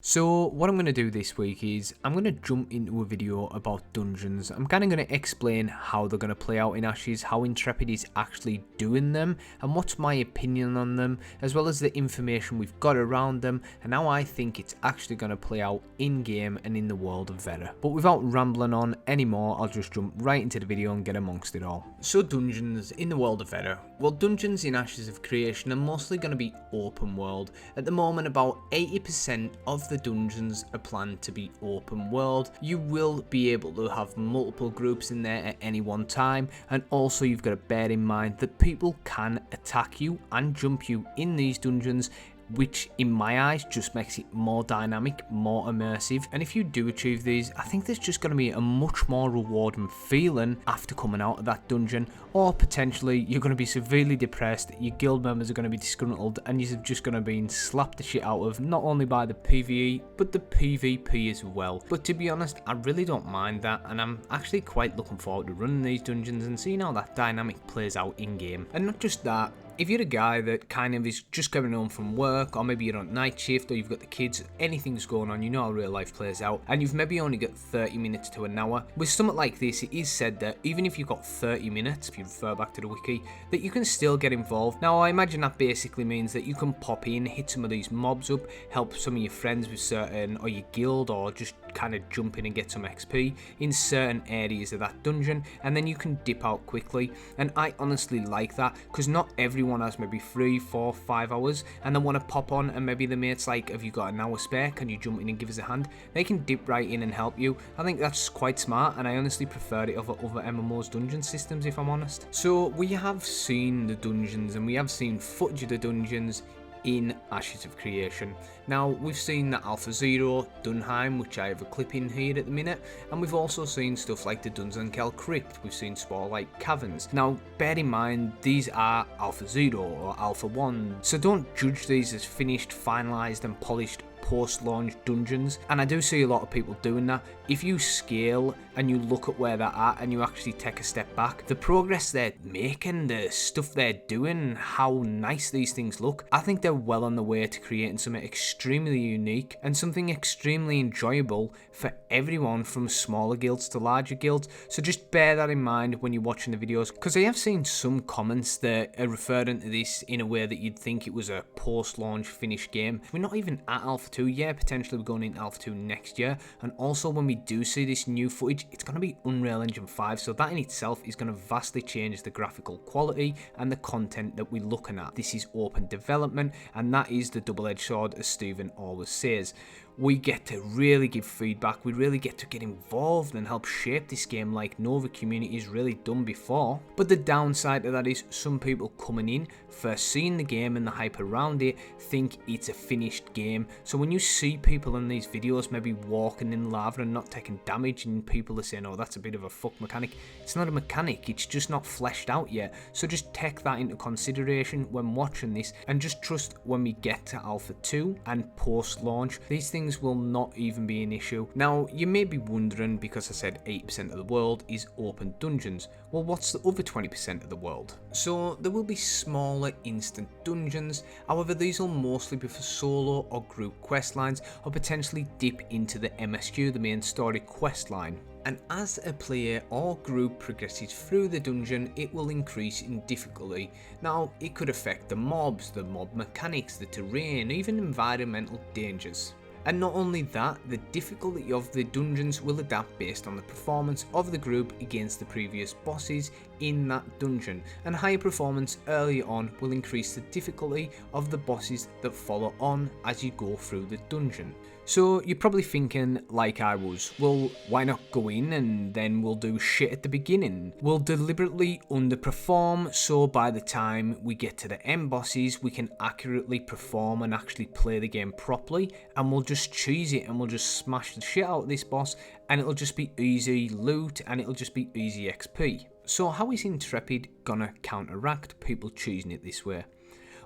So what I'm going to do this week is I'm going to jump into a video about dungeons. I'm kind of going to explain how they're going to play out in Ashes, how Intrepid is actually doing them, and what's my opinion on them, as well as the information we've got around them, and how I think it's actually going to play out in-game and in the world of Vera. But without rambling on anymore, I'll just jump right into the video and get amongst it all. So dungeons in the world of Vera. Well, dungeons in Ashes of Creation are mostly going to be open world. At the moment, about 80% of the dungeons are planned to be open world. You will be able to have multiple groups in there at any one time, and also you've got to bear in mind that people can attack you and jump you in these dungeons, which in my eyes just makes it more dynamic, more immersive. And if you do achieve these, I think there's just going to be a much more rewarding feeling after coming out of that dungeon, or potentially you're going to be severely depressed, your guild members are going to be disgruntled, and you're just going to be slapped the shit out of, not only by the PvE but the PvP as well. But to be honest, I really don't mind that, and I'm actually quite looking forward to running these dungeons and seeing how that dynamic plays out in game. And not just that, if you're a guy that kind of is just coming home from work, or maybe you're on night shift, or you've got the kids, anything's going on, you know how real life plays out, and you've maybe only got 30 minutes to an hour, with something like this, it is said that even if you've got 30 minutes, if you refer back to the wiki, that you can still get involved. Now, I imagine that basically means that you can pop in, hit some of these mobs up, help some of your friends with certain, or your guild, or just kind of jump in and get some XP in certain areas of that dungeon, and then you can dip out quickly. And I honestly like that, because not everyone has maybe 3, 4, 5 hours, and they want to pop on, and maybe the mate's like, have you got an hour spare, can you jump in and give us a hand? They can dip right in and help you. I think that's quite smart, and I honestly prefer it over other MMOs dungeon systems, if I'm honest. So we have seen the dungeons, and we have seen footage of the dungeons in Ashes of Creation. Now, we've seen the Alpha Zero, Dunheim, which I have a clip in here at the minute, and we've also seen stuff like the Dunzenkel Crypt, we've seen Spore-like Caverns. Now, bear in mind, these are Alpha Zero or Alpha 1, so don't judge these as finished, finalised and polished post-launch dungeons, and I do see a lot of people doing that. If you scale and you look at where they're at and you actually take a step back, the progress they're making, the stuff they're doing, how nice these things look, I think they're well on the way to creating something extremely unique and something extremely enjoyable for everyone from smaller guilds to larger guilds. So just bear that in mind when you're watching the videos, because I have seen some comments that are referring to this in a way that you'd think it was a post-launch finished game. We're not even at Alpha 2 yet, potentially we're going into Alpha 2 next year, and also when we do see this new footage, it's going to be Unreal Engine 5, so that in itself is going to vastly change the graphical quality and the content that we're looking at. This is open development, and that is the double-edged sword, as Stephen always says. We get to really give feedback, we really get to get involved and help shape this game like no other community has really done before. But the downside of that is some people coming in, first seeing the game and the hype around it, think it's a finished game. So when you see people in these videos maybe walking in lava and not taking damage, and people are saying, oh, that's a bit of a fuck mechanic, it's not a mechanic, it's just not fleshed out yet. So just take that into consideration when watching this, and just trust when we get to Alpha 2 and post-launch, these things will not even be an issue. Now, you may be wondering, because I said 8% of the world is open dungeons, well, what's the other 20% of the world? So there will be smaller instant dungeons, however these will mostly be for solo or group quest lines, or potentially dip into the MSQ, the main story quest line. And as a player or group progresses through the dungeon, it will increase in difficulty. Now, it could affect the mobs, the mob mechanics, the terrain, even environmental dangers. And not only that, the difficulty of the dungeons will adapt based on the performance of the group against the previous bosses in that dungeon, and higher performance early on will increase the difficulty of the bosses that follow on as you go through the dungeon. So you're probably thinking, like I was, well, why not go in and then we'll do shit at the beginning? We'll deliberately underperform, so by the time we get to the end bosses, we can accurately perform and actually play the game properly, and we'll just cheese it and we'll just smash the shit out of this boss, and it'll just be easy loot and it'll just be easy XP. So how is Intrepid gonna counteract people choosing it this way?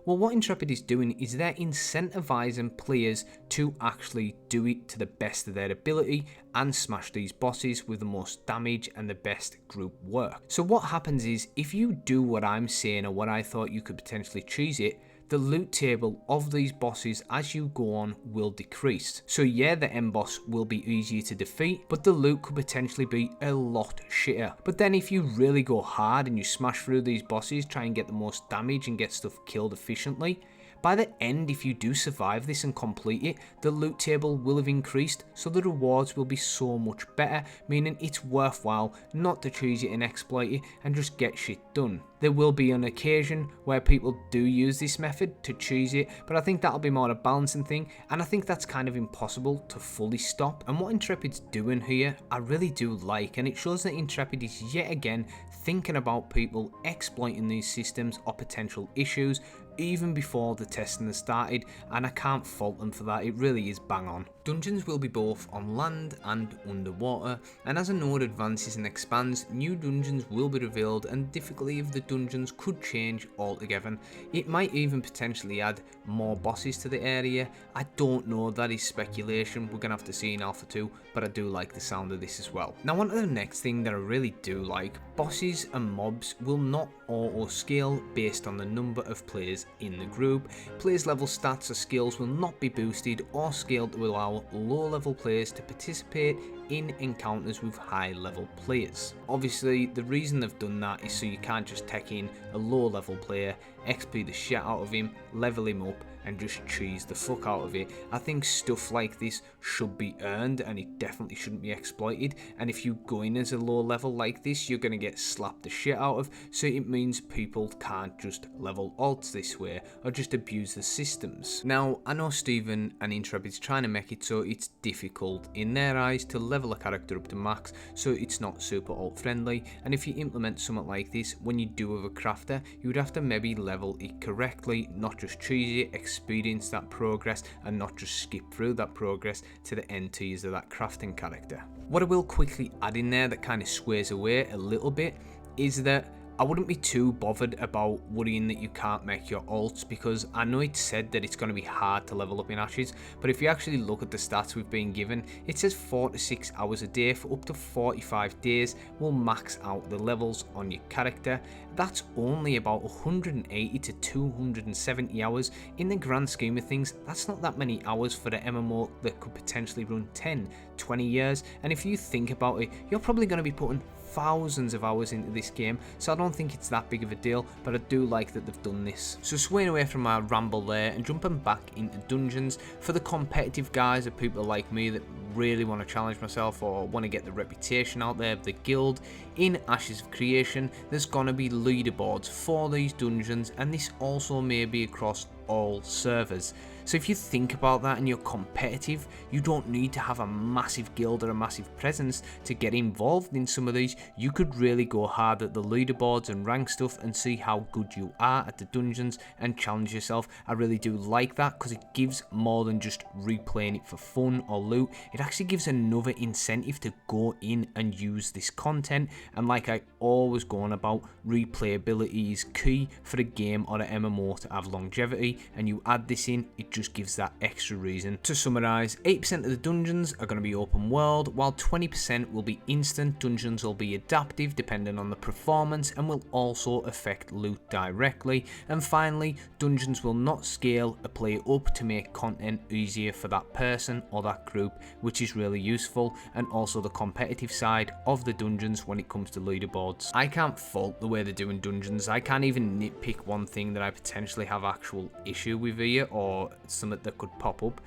Well, what Intrepid is doing is they're incentivizing players to actually do it to the best of their ability and smash these bosses with the most damage and the best group work. So what happens is, if you do what I'm saying or what I thought you could potentially choose it, the loot table of these bosses as you go on will decrease. So yeah, the end boss will be easier to defeat, but the loot could potentially be a lot shitter. But then if you really go hard and you smash through these bosses, try and get the most damage and get stuff killed efficiently, by the end, if you do survive this and complete it, the loot table will have increased, so the rewards will be so much better, meaning it's worthwhile not to cheese it and exploit it and just get shit done. There will be an occasion where people do use this method to cheese it, but I think that'll be more a balancing thing, and I think that's kind of impossible to fully stop. And what Intrepid's doing here, I really do like, and it shows that Intrepid is yet again thinking about people exploiting these systems or potential issues even before the testing has started, and I can't fault them for that. It really is bang on. Dungeons will be both on land and underwater, and as a node advances and expands, new dungeons will be revealed and the difficulty of the dungeons could change altogether. It might even potentially add more bosses to the area. I don't know, that is speculation, we're gonna have to see in Alpha 2, but I do like the sound of this as well. Now on to the next thing that I really do like. Bosses and mobs will not auto scale based on the number of players in the group. Players' level stats or skills will not be boosted or scaled to allow low level players to participate in encounters with high level players. Obviously the reason they've done that is so you can't just take in a low level player, XP the shit out of him, level him up and just cheese the fuck out of it. I think stuff like this should be earned and it definitely shouldn't be exploited, and if you go in as a low level like this, you're going to get slapped the shit out of, so it means people can't just level alts this way or just abuse the systems. Now I know Steven and Intrepid's trying to make it so it's difficult in their eyes to level a character up to max, so it's not super alt friendly, and if you implement something like this when you do have a crafter, you would have to maybe level it correctly, not just cheese it, experience that progress and not just skip through that progress to the end to use of that crafting character. What I will quickly add in there that kind of sways away a little bit is that I wouldn't be too bothered about worrying that you can't make your alts, because I know it's said that it's going to be hard to level up in Ashes, but if you actually look at the stats we've been given, it says 4 to 6 hours a day for up to 45 days will max out the levels on your character. That's only about 180 to 270 hours. In the grand scheme of things, that's not that many hours for an MMO that could potentially run 10, 20 years, and if you think about it, you're probably going to be putting thousands of hours into this game, so I don't think it's that big of a deal, but I do like that they've done this. So swaying away from my ramble there and jumping back into dungeons, for the competitive guys or people like me that really want to challenge myself or want to get the reputation out there of the guild, in Ashes of Creation there's going to be leaderboards for these dungeons, and this also may be across all servers. So if you think about that and you're competitive, you don't need to have a massive guild or a massive presence to get involved in some of these. You could really go hard at the leaderboards and rank stuff and see how good you are at the dungeons and challenge yourself. I really do like that because it gives more than just replaying it for fun or loot. It actually gives another incentive to go in and use this content, and like I always go on about, replayability is key for a game or an MMO to have longevity, and you add this in, it just gives that extra reason. To summarise, 8% of the dungeons are going to be open world, while 20% will be instant. Dungeons will be adaptive depending on the performance and will also affect loot directly. And finally, dungeons will not scale a player up to make content easier for that person or that group, which is really useful, and also the competitive side of the dungeons when it comes to leaderboards. I can't fault the way they're doing dungeons. I can't even nitpick one thing that I potentially have actual issue with here or something that could pop up.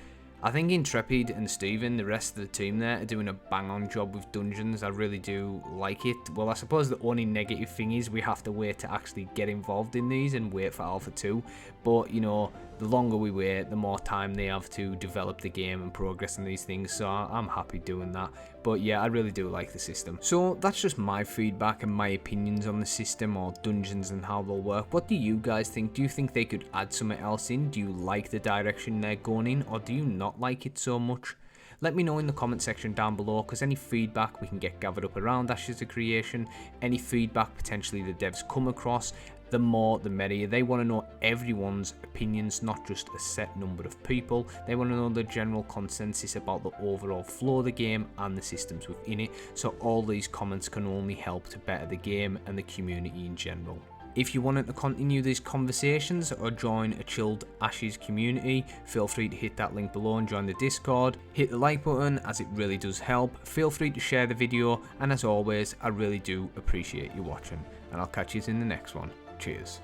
I think Intrepid and Steven, the rest of the team there, are doing a bang on job with dungeons. I really do like it. Well, I suppose the only negative thing is we have to wait to actually get involved in these and wait for Alpha 2. But, you know, the longer we wait, the more time they have to develop the game and progress in these things. So I'm happy doing that. But yeah, I really do like the system. So that's just my feedback and my opinions on the system or dungeons and how they'll work. What do you guys think? Do you think they could add something else in? Do you like the direction they're going in, or do you not like it so much? Let me know in the comment section down below, because any feedback we can get gathered up around Ashes of Creation, any feedback potentially the devs come across, the more the merrier. They want to know everyone's opinions, not just a set number of people. They want to know the general consensus about the overall flow of the game and the systems within it, so all these comments can only help to better the game and the community in general. If you wanted to continue these conversations or join a chilled Ashes community, feel free to hit that link below and join the Discord. Hit the like button as it really does help. Feel free to share the video, and as always, I really do appreciate you watching, and I'll catch you in the next one. Cheers.